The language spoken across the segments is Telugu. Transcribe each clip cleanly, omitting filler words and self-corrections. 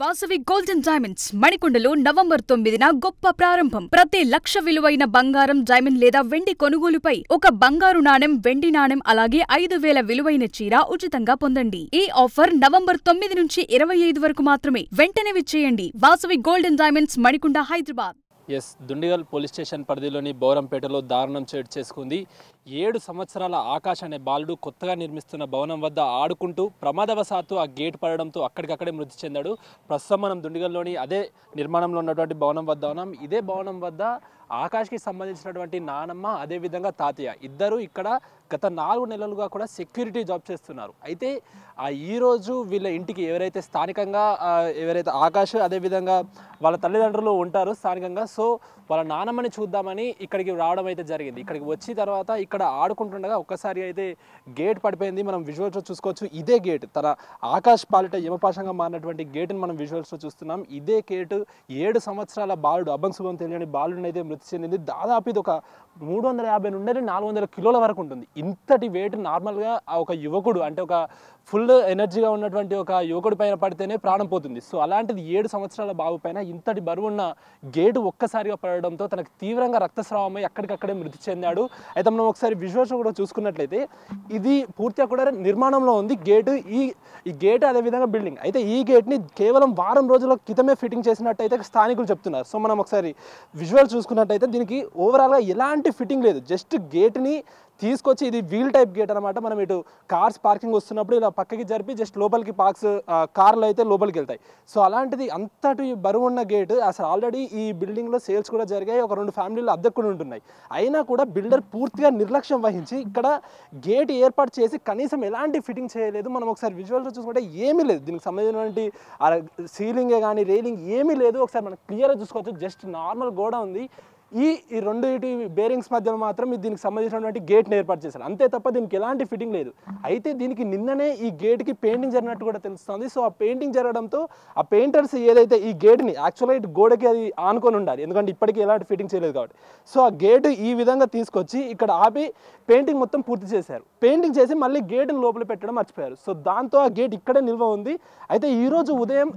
వాసవి గోల్డెన్ డైమండ్స్ మణికొండలో నవంబర్ 9న గొప్ప ప్రారంభం. ప్రతి లక్ష విలువైన బంగారం, డైమండ్ లేదా వెండి కొనుగోలుపై ఒక బంగారు నాణెం, వెండి నాణెం అలాగే 5,000 విలువైన చీర ఉచితంగా పొందండి. ఈ ఆఫర్ నవంబర్ 9 నుంచి 25 వరకు మాత్రమే. వెంటనే విచ్చేయండి. Vasavi golden diamonds, Manikonda, Hyderabad. Dundigal police station పరిధిలోని బౌరంపేటలో దారుణం చోటు చేసుకుంది. 7 సంవత్సరాల ఆకాష్ అనే బాలుడు కొత్తగా నిర్మిస్తున్న భవనం వద్ద ఆడుకుంటూ ప్రమాదవశాత్తు ఆ గేట్ పడడంతో అక్కడికక్కడే మృతి చెందాడు. ప్రస్తుతం మనం దుండిగల్లోని అదే నిర్మాణంలో ఉన్నటువంటి భవనం వద్ద ఉన్నాం. ఇదే భవనం వద్ద ఆకాష్కి సంబంధించినటువంటి నానమ్మ, అదేవిధంగా తాతయ్య ఇద్దరు ఇక్కడ గత 4 నెలలుగా కూడా సెక్యూరిటీ జాబ్ చేస్తున్నారు. అయితే ఈరోజు వీళ్ళ ఇంటికి ఎవరైతే స్థానికంగా ఎవరైతే ఆకాష్ అదేవిధంగా వాళ్ళ తల్లిదండ్రులు ఉంటారో స్థానికంగా, సో వాళ్ళ నానమ్మని చూద్దామని ఇక్కడికి రావడం అయితే జరిగింది. ఇక్కడికి వచ్చిన తర్వాత ఇక్కడ ఆడుకుంటుండగా ఒక్కసారి అయితే గేట్ పడిపోయింది. మనం విజువల్స్లో చూసుకోవచ్చు. ఇదే గేట్ తన ఆకాష్ పాలిట యమపాశంగా మారినటువంటి గేటుని మనం విజువల్స్లో చూస్తున్నాం. ఇదే గేటు 7 సంవత్సరాల బాలుడు, అభంశుభం తెలియని బాలుడిని అయితే మృతి చెందింది. దాదాపు ఇది ఒక 350 నుండి 400 కిలోల వరకు ఉంటుంది. ఇంతటి వెయిట్ నార్మల్గా ఒక యువకుడు, అంటే ఒక ఫుల్ ఎనర్జీగా ఉన్నటువంటి ఒక యువకుడి పైన పడితేనే ప్రాణం పోతుంది. సో అలాంటిది 7 సంవత్సరాల బాబు పైన ఇంతటి బరువున్న గేటు ఒక్కసారిగా పడడంతో తనకు తీవ్రంగా రక్తస్రావమై అక్కడికక్కడే మృతి చెందాడు. అయితే మనం ఒకసారి విజువల్స్ కూడా చూసుకున్నట్లయితే ఇది పూర్తిగా కూడా నిర్మాణంలో ఉంది గేటు. ఈ గేట్ అదేవిధంగా బిల్డింగ్. అయితే ఈ గేట్ని కేవలం వారం రోజుల క్రితమే ఫిట్టింగ్ చేసినట్టయితే స్థానికులు చెప్తున్నారు. సో మనం ఒకసారి విజువల్ చూసుకున్నట్టయితే దీనికి ఓవరాల్గా ఎలాంటి ఫిట్టింగ్ లేదు. జస్ట్ గేట్ని తీసుకొచ్చి, ఇది వీల్ టైప్ గేట్ అనమాట. మనం ఇటు కార్స్ పార్కింగ్ వస్తున్నప్పుడు ఇలా పక్కకి జరిపి జస్ట్ లోపలికి కార్లు అయితే లోపలికి వెళ్తాయి. సో అలాంటిది అంతటి బరువు ఉన్న గేట్. అసలు ఆల్రెడీ ఈ బిల్డింగ్లో సేల్స్ కూడా జరిగాయి. ఒక 2 ఫ్యామిలీలు అద్దెకు కూడా ఉంటున్నాయి. అయినా కూడా బిల్డర్ పూర్తిగా నిర్లక్ష్యం వహించి ఇక్కడ గేట్ ఏర్పాటు చేసి కనీసం ఎలాంటి ఫిట్టింగ్ చేయలేదు. మనం ఒకసారి విజువల్స్ చూసుకుంటే ఏమీ లేదు. దీనికి సంబంధించినటువంటి సీలింగే కానీ రైలింగ్ ఏమీ లేదు. ఒకసారి మనం క్లియర్గా చూసుకోవచ్చు. జస్ట్ నార్మల్ గోడ ఉంది. ఈ రెండింటి బేరింగ్స్ మధ్యలో మాత్రం దీనికి సంబంధించినటువంటి గేట్ని ఏర్పాటు చేశారు. అంతే తప్ప దీనికి ఎలాంటి ఫిట్టింగ్ లేదు. అయితే దీనికి నిన్ననే ఈ గేట్కి పెయింటింగ్ జరిగినట్టు కూడా తెలుస్తుంది. సో ఆ పెయింటింగ్ జరగడంతో ఆ పెయింటర్స్ ఏదైతే ఈ గేట్ని యాక్చువల్గా ఇటు గోడకి అది ఆనుకొని ఉండాలి, ఎందుకంటే ఇప్పటికీ ఎలాంటి ఫిట్టింగ్ చేయలేదు కాబట్టి. సో ఆ గేటు ఈ విధంగా తీసుకొచ్చి ఇక్కడ ఆపి పెయింటింగ్ మొత్తం పూర్తి చేశారు. పెయింటింగ్ చేసి మళ్ళీ గేటుని లోపల పెట్టడం మర్చిపోయారు. సో దాంతో ఆ గేట్ ఇక్కడే నిల్వ ఉంది. అయితే ఈరోజు ఉదయం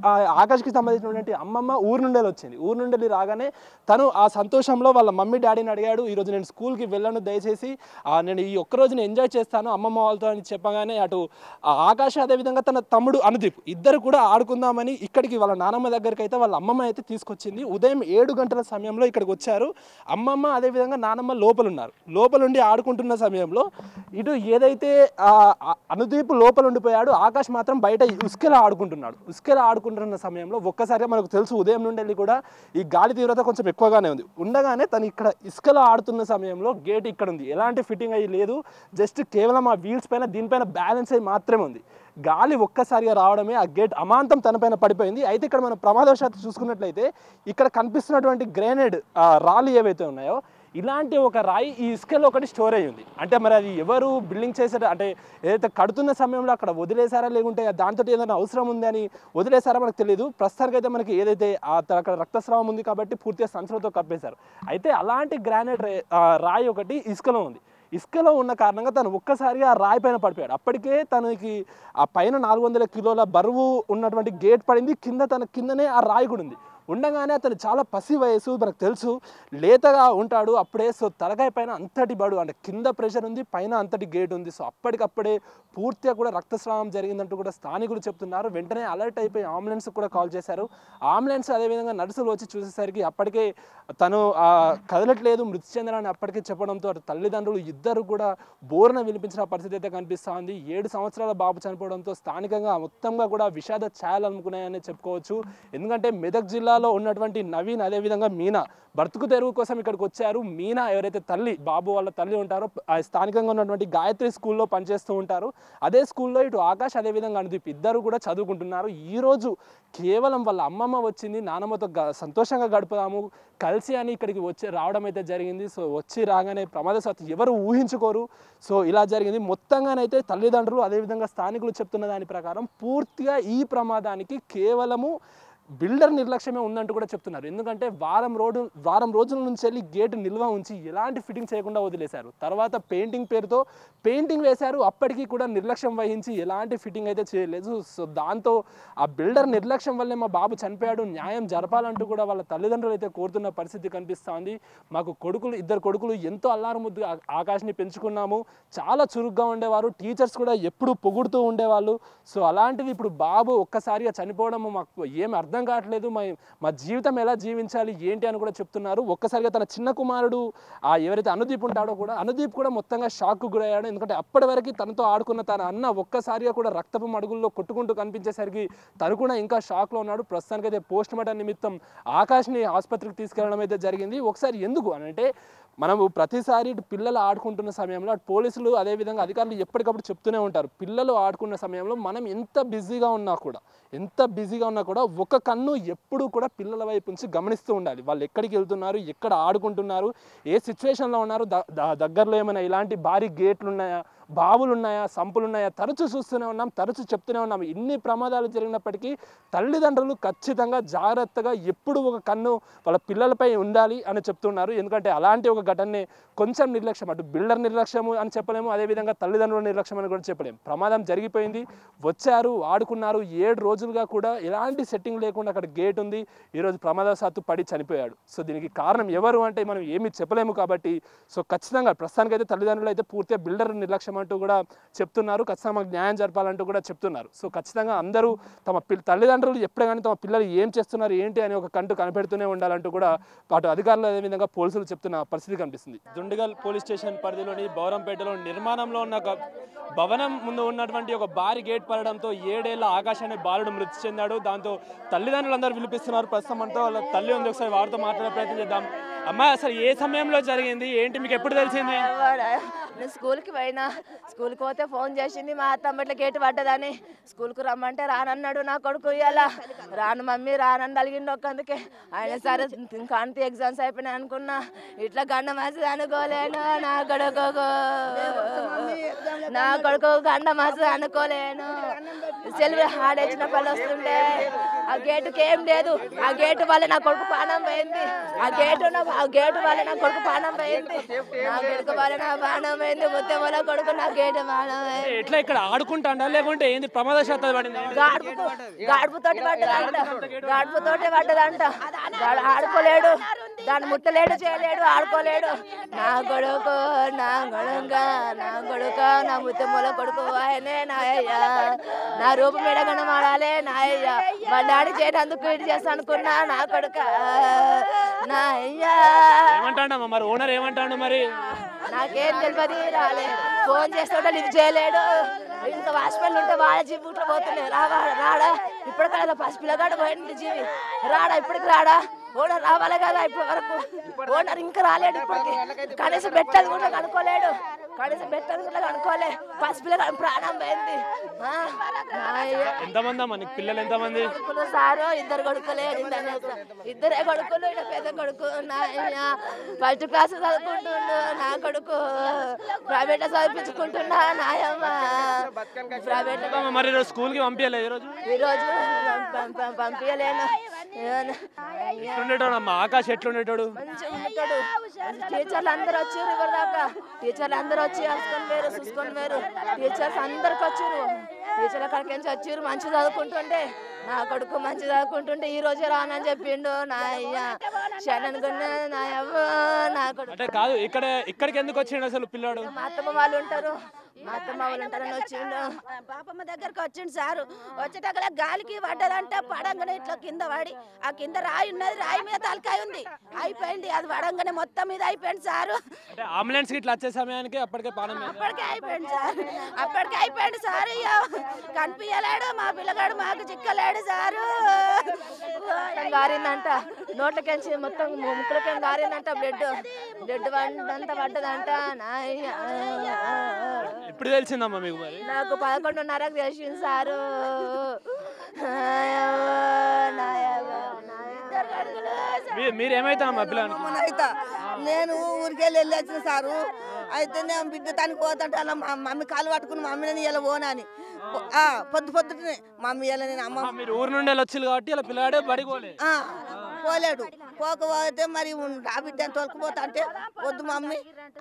ఆకాష్కి సంబంధించినటువంటి అమ్మమ్మ ఊరు నుండి వచ్చింది. ఊరు నుండి రాగానే తను ఆ సంతోషం వాళ్ళ మమ్మీ డాడీని అడిగాడు, ఈరోజు నేను స్కూల్కి వెళ్ళను, దయచేసి నేను ఈ ఒక్కరోజుని ఎంజాయ్ చేస్తాను అమ్మమ్మ వాళ్ళతో అని చెప్పగానే అటు ఆకాష్ అదేవిధంగా తన తమ్ముడు అనుదీప్ ఇద్దరు కూడా ఆడుకుందామని ఇక్కడికి వాళ్ళ నానమ్మ దగ్గరికి అయితే వాళ్ళ అమ్మమ్మ అయితే తీసుకొచ్చింది. ఉదయం 7 గంటల సమయంలో ఇక్కడికి వచ్చారు. అమ్మమ్మ అదేవిధంగా నానమ్మ లోపలున్నారు. లోపలుండి ఆడుకుంటున్న సమయంలో ఇటు ఏదైతే అనుదీప్ లోపల ఉండిపోయాడు, ఆకాష్ మాత్రం బయట ఉస్కెలా ఆడుకుంటున్నాడు. ఉస్కెలా ఆడుకుంటున్న సమయంలో ఒక్కసారిగా మనకు తెలుసు ఉదయం నుండి వెళ్ళి కూడా ఈ గాలి తీవ్రత కొంచెం ఎక్కువగానే ఉంది. ఉండగానే తను ఇక్కడ ఇసుకలో ఆడుతున్న సమయంలో గేట్ ఇక్కడ ఉంది. ఎలాంటి ఫిట్టింగ్ అయ్యి లేదు. జస్ట్ కేవలం ఆ వీల్స్ పైన దీనిపైన బ్యాలెన్స్ అయ్యి మాత్రమే ఉంది. గాలి ఒక్కసారిగా రావడమే ఆ గేట్ అమాంతం తనపైన పడిపోయింది. అయితే ఇక్కడ మనం ప్రమాదవశాత్తు చూసుకున్నట్లయితే ఇక్కడ కనిపిస్తున్నటువంటి గ్రెనేడ్ రాళ్ళు ఏవైతే ఉన్నాయో ఇలాంటి ఒక రాయి ఈ ఇసుకలో ఒకటి స్టోర్ అయ్యి ఉంది. అంటే మరి అది ఎవరు బిల్డింగ్ చేశారు, అంటే ఏదైతే కడుతున్న సమయంలో అక్కడ వదిలేశారా, లేకుంటే దాంతో ఏదైనా అవసరం ఉంది అని వదిలేశారా మనకు తెలియదు. ప్రస్తుతానికి అయితే మనకి ఏదైతే అక్కడ రక్తస్రావం ఉంది కాబట్టి పూర్తిగా సంచులతో కప్పేశారు. అయితే అలాంటి గ్రానైట్ రాయి ఒకటి ఇసుకలో ఉంది. ఇసుకలో ఉన్న కారణంగా తను ఒక్కసారిగా ఆ రాయి పైన పడిపోయాడు. అప్పటికే తనకి ఆ పైన 400 కిలోల బరువు ఉన్నటువంటి గేట్ పడింది. తన కిందనే ఆ రాయి కూడా ఉంది. ఉండగానే అతను చాలా పసి వయసు, మనకు తెలుసు, లేతగా ఉంటాడు అప్పుడే. సో తలకాయ పైన అంతటి బడు, అంటే కింద ప్రెషర్ ఉంది, పైన అంతటి గేట్ ఉంది. సో అప్పటికప్పుడే పూర్తిగా కూడా రక్తస్రావం జరిగిందంటూ కూడా స్థానికులు చెప్తున్నారు. వెంటనే అలర్ట్ అయిపోయి అంబులెన్స్ కూడా కాల్ చేశారు. అంబులెన్స్ అదేవిధంగా నర్సులు వచ్చి చూసేసరికి అప్పటికే తను కదలట్లేదు, మృతి చెందడాన్ని అప్పటికే చెప్పడంతో అటు తల్లిదండ్రులు ఇద్దరు కూడా బోరున వినిపించిన పరిస్థితి అయితే కనిపిస్తూ ఉంది. 7 సంవత్సరాల బాబు చనిపోవడంతో స్థానికంగా మొత్తంగా కూడా విషాద ఛాయలు అనుకున్నాయని చెప్పుకోవచ్చు. ఎందుకంటే మెదక్ జిల్లాలో ఉన్నటువంటి నవీన్ అదేవిధంగా మీనా బ్రతుకు తెరువు కోసం ఇక్కడికి వచ్చారు. మీనా ఎవరైతే తల్లి, బాబు వాళ్ళ తల్లి ఉంటారో స్థానికంగా ఉన్నటువంటి గాయత్రి స్కూల్లో పనిచేస్తూ ఉంటారు. అదే స్కూల్లో ఇటు ఆకాష్ అదేవిధంగా అనుదీప్ ఇద్దరు కూడా చదువుకుంటున్నారు. ఈరోజు కేవలం వాళ్ళ అమ్మమ్మ వచ్చింది, నానమ్మతో సంతోషంగా గడుపుదాము కలిసి అని ఇక్కడికి రావడం అయితే జరిగింది. సో వచ్చి రాగానే ప్రమాదవశాత్తు ఎవరు ఊహించుకోరు. సో ఇలా జరిగింది. మొత్తంగానైతే తల్లిదండ్రులు అదేవిధంగా స్థానికులు చెప్తున్న దాని ప్రకారం పూర్తిగా ఈ ప్రమాదానికి కేవలము బిల్డర్ నిర్లక్ష్యమే ఉందంటూ కూడా చెప్తున్నారు. ఎందుకంటే వారం రోజుల నుంచి వెళ్ళి గేటు నిల్వ ఉంచి ఎలాంటి ఫిట్టింగ్ చేయకుండా వదిలేశారు. తర్వాత పెయింటింగ్ పేరుతో పెయింటింగ్ వేశారు, అప్పటికీ కూడా నిర్లక్ష్యం వహించి ఎలాంటి ఫిట్టింగ్ అయితే చేయలేదు. సో దాంతో ఆ బిల్డర్ నిర్లక్ష్యం వల్లే మా బాబు చనిపోయాడు, న్యాయం జరపాలంటూ కూడా వాళ్ళ తల్లిదండ్రులు అయితే కోరుతున్న పరిస్థితి కనిపిస్తోంది. మాకు ఇద్దరు కొడుకులు ఎంతో అల్లారముద్దు ఆకాష్ని పెంచుకున్నాము, చాలా చురుగ్గా ఉండేవారు, టీచర్స్ కూడా ఎప్పుడు పొగుడుతూ ఉండేవాళ్ళు. సో అలాంటిది ఇప్పుడు బాబు ఒక్కసారిగా చనిపోవడం మాకు ఏం అర్థం కావట్లేదు, మా జీవితం ఎలా జీవించాలి ఏంటి అని కూడా చెప్తున్నారు. ఒక్కసారిగా తన చిన్న కుమారుడు ఎవరైతే అనుదీప్ ఉంటాడో కూడా అనుదీప్ కూడా మొత్తంగా షాక్కు గురయ్యాడు. ఎందుకంటే అప్పటి వరకు తనతో ఆడుకున్న తన అన్న ఒక్కసారిగా కూడా రక్తపు మడుగుల్లో కొట్టుకుంటూ కనిపించేసరికి తను కూడా ఇంకా షాక్లో ఉన్నాడు. ప్రస్తుతానికైతే పోస్ట్ మార్టం నిమిత్తం ఆకాష్ని ఆసుపత్రికి తీసుకెళ్లడం అయితే జరిగింది. ఒకసారి ఎందుకు అని అంటే మనము ప్రతిసారి పిల్లలు ఆడుకుంటున్న సమయంలో పోలీసులు అదేవిధంగా అధికారులు ఎప్పటికప్పుడు చెప్తూనే ఉంటారు, పిల్లలు ఆడుకున్న సమయంలో మనం ఎంత బిజీగా ఉన్నా కూడా ఒక కన్ను ఎప్పుడూ కూడా పిల్లల వైపు నుంచి గమనిస్తూ ఉండాలి. వాళ్ళు ఎక్కడికి వెళ్తున్నారు, ఎక్కడ ఆడుకుంటున్నారు, ఏ సిచ్యువేషన్లో ఉన్నారు, దగ్గరలో ఏమైనా ఇలాంటి భారీ గేట్లు ఉన్నాయా, బావులు ఉన్నాయా, సంపులు ఉన్నాయా, తరచూ చూస్తూనే ఉన్నాం, తరచూ చెప్తూనే ఉన్నాం. ఇన్ని ప్రమాదాలు జరిగినప్పటికీ తల్లిదండ్రులు ఖచ్చితంగా జాగ్రత్తగా ఎప్పుడు ఒక కన్ను వాళ్ళ పిల్లలపై ఉండాలి అని చెప్తున్నారు. ఎందుకంటే అలాంటి ఒక ఘటనని కొంచెం నిర్లక్ష్యం, అటు బిల్డర్ నిర్లక్ష్యము అని చెప్పలేము, అదేవిధంగా తల్లిదండ్రుల నిర్లక్ష్యం అని కూడా చెప్పలేము. ప్రమాదం జరిగిపోయింది, వచ్చారు, ఆడుకున్నారు, 7 రోజులుగా కూడా ఎలాంటి సెట్టింగ్ లేకుండా అక్కడ గేట్ ఉంది, ఈరోజు ప్రమాదవశాత్తు పడి చనిపోయాడు. సో దీనికి కారణం ఎవరు అంటే మనం ఏమీ చెప్పలేము. కాబట్టి సో ఖచ్చితంగా ప్రస్తుతానికైతే తల్లిదండ్రులు అయితే పూర్తిగా బిల్డర్ నిర్లక్ష్యం అంటూ కూడా చెప్తున్నారు, ఖచ్చితంగా మాకు న్యాయం జరపాలంటూ కూడా చెప్తున్నారు. సో ఖచ్చితంగా అందరూ తమ తల్లిదండ్రులు ఎప్పుడే కానీ తమ పిల్లలు ఏం చేస్తున్నారు ఏంటి అని ఒక కంటు కనిపెడుతూనే ఉండాలంటూ కూడా అటు అధికారులు అదేవిధంగా పోలీసులు చెప్తున్న పరిస్థితి కనిపిస్తుంది. దుండిగల్ పోలీస్ స్టేషన్ పరిధిలోని బౌరంపేటలో నిర్మాణంలో ఉన్న భవనం ముందు ఉన్నటువంటి ఒక భారీ గేట్ పడడంతో 7 ఏళ్ల ఆకాష్ అనే బాలుడు మృతి చెందాడు. దాంతో తల్లిదండ్రులందరూ వినిపిస్తున్నారు. ప్రస్తుతం అంతా వాళ్ళ తల్లి ఉంది, ఒకసారి వారితో మాట్లాడే ప్రయత్నం చేద్దాం. అమ్మాయి అసలు ఏ సమయంలో జరిగింది ఏంటి, మీకు ఎప్పుడు తెలిసింది? నేను స్కూల్కి పోయినా, స్కూల్కి పోతే ఫోన్ చేసింది మా అత్తమ్మ ఇట్లా గేటు పడ్డదని. స్కూల్కి రమ్మంటే రానన్నాడు నా కొడుకు, ఇవాళ రాను మమ్మీ రానని అలిగిండు ఒక్కందుకే. ఆయన సరే కాంతి ఎగ్జామ్స్ అయిపోయినాయి అనుకున్నా, ఇట్లా గండ మాసి అనుకోలేను, నా కొడుకు గండ మాసి అనుకోలేను. సెలవు ఆడేసిన పళ్ళు వస్తుండే, ఆ గేటుకి ఏం లేదు, ఆ గేటు వల్ల నా కొడుకు ప్రాణం పోయింది, ఆ గేటు వల్ల నా కొడుకు ప్రాణం పోయింది, నా కొడుకు వల్ల నా ప్రాణం పోయింది, మొత్తం వల్ల కొడుకు నా గేటు ప్రాణం పోయింది. ఎట్లా ఇక్కడ ఆడుకుంటా లేకుంటే ఏంది ప్రమాదశాత్తు పడింది? గాడుపుతోటి పడ్డదంట, ఆడుకోలేడు, దాన్ని ముట్టలేడు, చేయలేడు, ఆడుకోలేడు. నా కొడుకు నా ముత్తమ్మల కొడుకు ఆయనే నాయ్యా, నా రూపం ఎడగన మాడాలే నాయ్యా, వాళ్ళ డాడీ చేయడానికి ఇది చేస్తా అనుకున్నా నా కొడుక నాయ్యా. ఏమంటాడమ్మా మరి ఓనర్, ఏమంటాడు మరి? నాకేం తెలియదు, రాలే, ఫోన్ చేస్తుంటే లిఫ్ట్ చేయలేడు. ఇంకా వాచ్మెన్ ఉంటే వాళ్ళ జీబుట్లో పోతున్నాయి, రాడా ఇప్పటికల్లా పసిపిల్లగాడు పోయింది జీవి, రాడా ఇప్పటికి రాడా, ఓనర్ రావాలి కదా ఇప్పటి వరకు, ఓనర్ ఇంకా రాలేడు ఇప్పటికి, కనీసం పెట్టదు కూడా కనుక్కోలేడు, కనుక్కోలే, పసిపిల్ల ప్రాణం పోయింది. ఎంతమంది అమ్మా నీకు పిల్లలు, ఎంతమంది? కొడుకులు సారు, 2 కొడుకులే, 2 కొడుకులు, ఇక పెద్ద కొడుకు ఫస్ట్ క్లాస్ చదువుకుంటుండు, నా కొడుకు ప్రైవేట్ చదివించుకుంటున్నా నాయమ్మ, ప్రైవేట్. మరి స్కూల్ కి పంపించలేదు ఈరోజు పంపించలేను. ఎట్లుండేటోడమ్మా ఆకాష్, ఎట్లుండేటోడు? మంచిగా ఉండేటోడు. టీచర్లు అందరు వచ్చారు ఇప్పటి దాకా, టీచర్లు అందరూ వచ్చి చూసుకొని వేరు, టీచర్స్ అందరికి వచ్చారు, టీచర్ల కాడికి వచ్చారు, మంచిగా చదువుకుంటుండే, నా కొడుకు మంచి చదువుకుంటుంటే ఈ రోజే రానని చెప్పిండు నా అయ్యా, శరణ్ నా అవ్వ, నా కొడుకు. అంటే కాదు, ఇక్కడికి ఎందుకు వచ్చిండు అసలు పిల్లాడు? మా అత్తమ్మ వాళ్ళు ఉంటారు, ఉంటారని వచ్చిండు, పాపమ్మ దగ్గరకు వచ్చిండు సారు. వచ్చేటక్కడ గాలికి పడ్డదంట, పడంగానే ఇట్లా కింద పడి, ఆ కింద రాయి ఉన్నది, రాయి మీద తలకాయ ఉంది, అయిపోయింది, అది పడంగానే మొత్తం మీద అయిపోయింది సారు. అంబులెన్స్ ఇట్లా వచ్చే సమయానికి అప్పటికే అయిపోయింది సార్, అప్పటికే అయిపోయింది సార్. ఇక కనిపించలేడు మా పిల్లగాడు, మాకు చిక్కలేడు సారు. గారిందంట, నోట్లకెంచి మొత్తం ముక్కులకేం గారిందంట, బ్లడ్ అంతా పడ్డదంట. ఇప్పుడు తెలిసిందమ్మా మీకు? మరి నాకు 11:30కు తెలిసింది సారు. మీరేమైతామ్మా పిల్లలకి? నేను ఊరికెళ్ళి వచ్చిన సారు. అయితే నేను బిడ్డ తనకి పోతుంటే అలా మమ్మీ కాలు పట్టుకుని మమ్మీని ఇలా పోనని పొద్దునే మమ్మీ ఇలా నేను అమ్మ మీరు ఊరు నుండి వచ్చింది కాబట్టి ఇలా పిల్లగాడే బడిపోలే పోలేడు పోకపోతే మరి ఆ బిడ్డని తొలకపోతా అంటే వద్దు మమ్మీ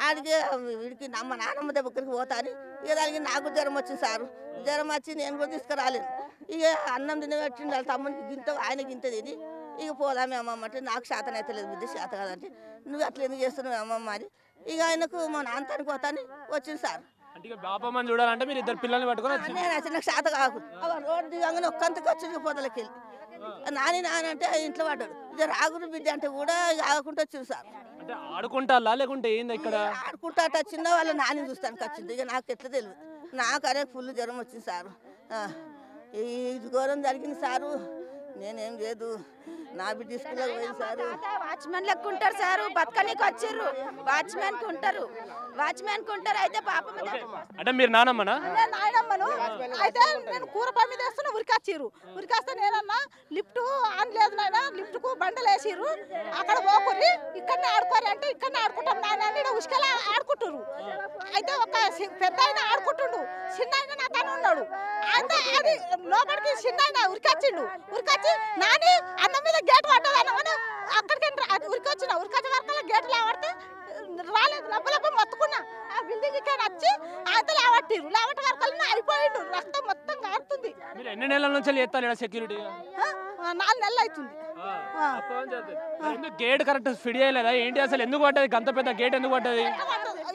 ఆడికి వీడికి మా నాన్నమ్మ దగ్గరికి పోతా అని ఇక దానికి నాకు జ్వరం వచ్చింది సారు జ్వరం వచ్చి నేను కూడా తీసుకురాలేను ఇక అన్నం తినబెట్టింది వాళ్ళ తమ్మునికి గింత ఆయన గింత తిని ఇక పోదామే అమ్మమ్మ అంటే నాకు శాతం అయితే లేదు బిడ్డ శాతం కాదంటే నువ్వు అట్లా ఎందుకు చేస్తున్నావు అమ్మమ్మ అని ఇక ఆయనకు మా నాన్నతానికి పోతా అని వచ్చింది సార్ అంటే బాబమ్మని చూడాలంటే మీరు ఇద్దరు పిల్లల్ని పట్టుకొని నేను వచ్చి నాకు శాతం కాకు రోడ్డు దిగంగానే ఒక్కంతకు వచ్చి పొదలకి వెళ్ళి నాని అంటే ఇంట్లో పడ్డాడు ఇక రాగురు బిడ్డ అంటే కూడా ఆగకుండా వచ్చింది సార్ అంటే ఆడుకుంటా లేకుంటే ఏంది ఇక్కడ ఆడుకుంటా చిన్న వాళ్ళ నాని చూస్తానికి వచ్చింది ఇక నాకు ఎట్లా తెలియదు నాకు అరే ఫుల్ జ్వరం వచ్చింది సారు ఇది ఘోరం జరిగింది సారు నేనేం లేదు నా బిడ్డ స్కూల్లో పోయింది సారు వాచ్మెన్ లెక్క ఉంటారు సారు బతకనీకి వచ్చిర్రు వాచ్మెన్ కు ఉంటారు అయితే పాపం అంటే మీరు నానమ్మనా నేను నాయనమ్మను అయితే నేను కూర పని మీద వేస్తున్నా ఉరికొచ్చిర్రు ఉరికొస్తే నేనన్నా లిఫ్ట్ ఆన్ లేదు నాయన లిఫ్ట్ కు బండలు వేసిర్రు అక్కడ పోకుర్రి ఇక్కడనే ఆడుకోరు అంటే ఇక్కడనే ఆడుకుంటాం నాయన అని ఉసుకెళ్ళి ఆడుకుంటారు అయితే ఒక పెద్ద ఆయన ఆడుకుంటుండు చిన్న ఆయన నా తను ఉన్నాడు అయితే అది లోపలికి చిన్న ఆయన ఉరికొచ్చిండు ఉరికొచ్చి నాని అన్నం మీద గేట్ పడ్డదన్న అక్కడికి ఉరికొచ్చిన వరకు గేట్ లేవడితే రాలేదు లబ్బ మొత్తుకున్నా ఆ బిల్డింగ్ ఇక్కడ వచ్చి అయితే లేవట్టిరు లేవట వరకు అయిపోయిండు రక్తం మొత్తం కారుతుంది మీరు ఎన్ని నెలల నుంచి చేస్తారు సెక్యూరిటీ 4 నెలలు అవుతుంది గేట్ కరెక్ట్ ఫిట్ చేయలేదా ఏంటి అసలు ఎందుకు పడ్డది గంత పెద్ద గేట్ ఎందుకు పడ్డది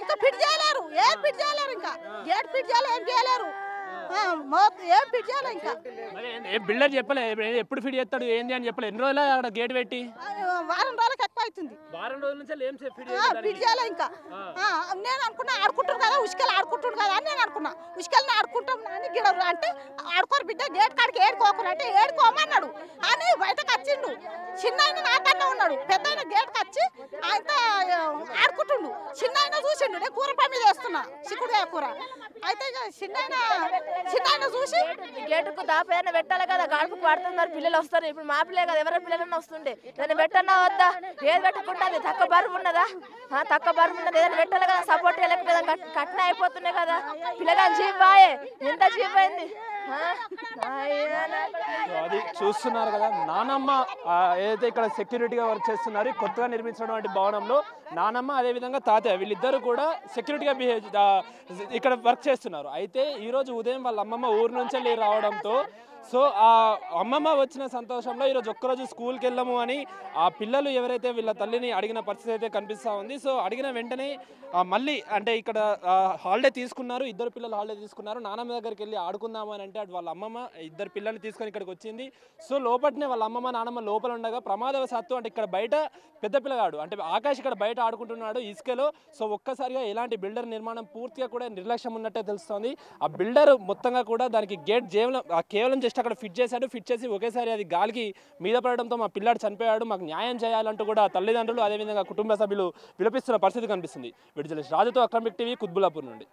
ఇంకా ఫిట్ చేయలేరు ఏం ఫిట్ చేయలేరు ఇంకా గేట్ ఫిట్ చేయలేరు ఏం చేయలేరు ఏం ఫిట్ చేయలే ఇంకా బిల్డర్ చెప్పలే ఎప్పుడు ఫిట్ చేస్తాడు ఏంది అని చెప్పలే ఎన్ని రోజులు అక్కడ గేట్ పెట్టి వారం రోజులకి ఎక్కువ అవుతుంది వారం రోజుల నుంచి ఏం ఫిట్ చేయలే ఇంకా నేను అనుకున్నా ఆడుకుంటారు కదా ఉసుకెళ్ళి ఆడుకుంటాడు కదా అని నేను అనుకున్నా ఉసుకెళ్ళి ఆడుకుంటాం అని గిడరు అంటే ఆడుకోరు బిడ్డ గేట్ కాడికి ఏడుకోకరు అంటే ఏడుకోమన్నాడు అని బయటకు వచ్చిండు చిన్న ఆయన నాకన్నా ఉన్నాడు పెద్ద ఆయన గేట్కి వచ్చి ఆయనతో ఆడుకుంటుండు చిన్న ఆయన చూసిండు నేను కూర పని మీద వేస్తున్నా చిక్కుడుకాయ కూర అయితే చిన్న ఆయన చూసి గేటుకు దాపైన పెట్టాలి కదా గడుపుకు పడుతున్నారు పిల్లలు వస్తారు ఇప్పుడు మా పిల్లలు కదా ఎవరి పిల్లలన్నా వస్తుండే నేను పెట్టన్నా వద్దా ఏది పెట్టకుంటుంది తక్కువ బరువు ఉన్నదా తక్కువ బరువు ఉన్నది ఏదైనా పెట్టాలి కదా సపోర్ట్ లేకపోతే కట్న అయిపోతున్నాయి కదా పిల్లగా జీవాయే ఎంత జీవైంది అది చూస్తున్నారు కదా నానమ్మ ఏదైతే ఇక్కడ సెక్యూరిటీగా వర్క్ చేస్తున్నారు కొత్తగా నిర్మించినటువంటి భవనంలో నానమ్మ అదేవిధంగా తాతయ్య వీళ్ళిద్దరు కూడా సెక్యూరిటీగా ఇక్కడ వర్క్ చేస్తున్నారు అయితే ఈరోజు ఉదయం వాళ్ళ అమ్మమ్మ ఊరు నుంచి రావడంతో సో ఆ అమ్మమ్మ వచ్చిన సంతోషంలో ఈరోజు ఒక్కరోజు స్కూల్కి వెళ్ళము అని ఆ పిల్లలు ఎవరైతే వీళ్ళ తల్లిని అడిగిన పరిస్థితి అయితే కనిపిస్తూ ఉంది సో అడిగిన వెంటనే మళ్ళీ అంటే ఇక్కడ హాలిడే తీసుకున్నారు ఇద్దరు పిల్లలు హాలిడే తీసుకున్నారు నానమ్మ దగ్గరికి వెళ్ళి ఆడుకుందాము అని అంటే అటు వాళ్ళ అమ్మమ్మ ఇద్దరు పిల్లల్ని తీసుకొని ఇక్కడికి వచ్చింది సో లోపలనే వాళ్ళ అమ్మమ్మ నానమ్మ లోపల ఉండగా ప్రమాదవశాత్తు అంటే ఇక్కడ బయట పెద్ద పిల్లగాడు అంటే ఆకాష్ ఇక్కడ బయట ఆడుకుంటున్నాడు ఇసుకలో సో ఒక్కసారిగా ఎలాంటి బిల్డర్ నిర్మాణం పూర్తిగా కూడా నిర్లక్ష్యం ఉన్నట్టే తెలుస్తుంది ఆ బిల్డర్ మొత్తంగా కూడా దానికి గేట్ కేవలం జస్ట్ అక్కడ ఫిట్ చేసి ఒకేసారి అది గాలికి మీద పడడంతో మా పిల్లాడు చనిపోయాడు మాకు న్యాయం చేయాలంటూ కూడా తల్లిదండ్రులు అదేవిధంగా కుటుంబ సభ్యులు విలపిస్తున్న పరిస్థితి కనిపిస్తుంది. విడుదల రాజుతో అక్రమిక్ టీవీ కుత్బులాపూర్ నుండి.